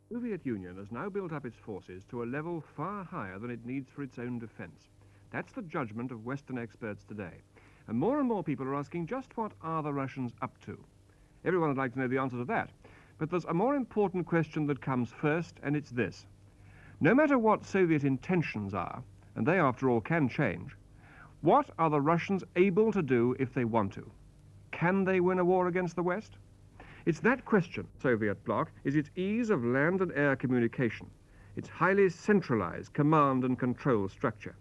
The Soviet Union has now built up its forces to a level far higher than it needs for its own defence. That's the judgment of Western experts today. And more people are asking just what are the Russians up to? Everyone would like to know the answer to that. But there's a more important question that comes first, and it's this. No matter what Soviet intentions are, and they after all can change, what are the Russians able to do if they want to? Can they win a war against the West? It's that question, Soviet bloc, is its ease of land and air communication, its highly centralized command and control structure.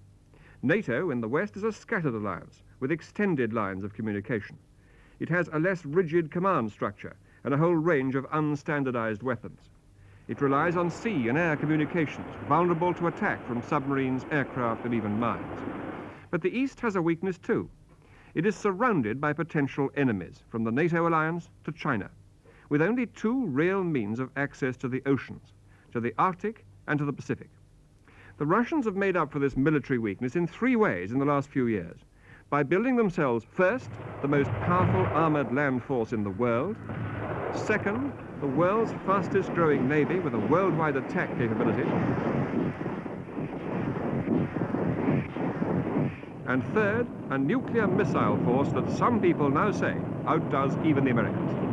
NATO in the West is a scattered alliance with extended lines of communication. It has a less rigid command structure and a whole range of unstandardized weapons. It relies on sea and air communications, vulnerable to attack from submarines, aircraft, and even mines. But the East has a weakness too. It is surrounded by potential enemies, from the NATO alliance to China, with only two real means of access to the oceans, to the Arctic and to the Pacific. The Russians have made up for this military weakness in three ways in the last few years. By building themselves, first, the most powerful armored land force in the world, second, the world's fastest growing navy with a worldwide attack capability, and third, a nuclear missile force that some people now say outdoes even the Americans.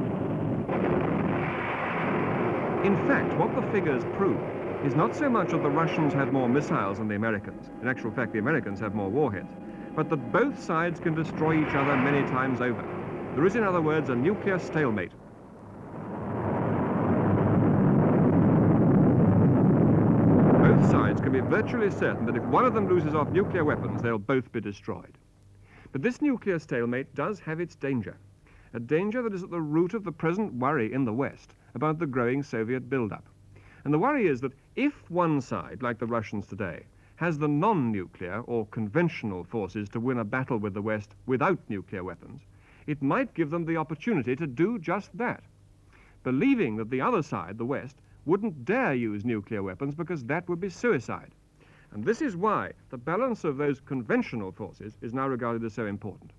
In fact, what the figures prove is not so much that the Russians have more missiles than the Americans. In actual fact, the Americans have more warheads, but that both sides can destroy each other many times over. There is, in other words, a nuclear stalemate. Both sides can be virtually certain that if one of them loses off nuclear weapons, they'll both be destroyed. But this nuclear stalemate does have its danger, a danger that is at the root of the present worry in the West about the growing Soviet build-up. And the worry is that if one side, like the Russians today, has the non-nuclear or conventional forces to win a battle with the West without nuclear weapons, it might give them the opportunity to do just that, believing that the other side, the West, wouldn't dare use nuclear weapons because that would be suicide. And this is why the balance of those conventional forces is now regarded as so important.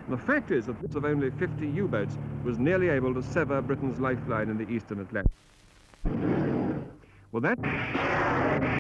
And the fact is that this of only 50 U-boats was nearly able to sever Britain's lifeline in the Eastern Atlantic. Well, that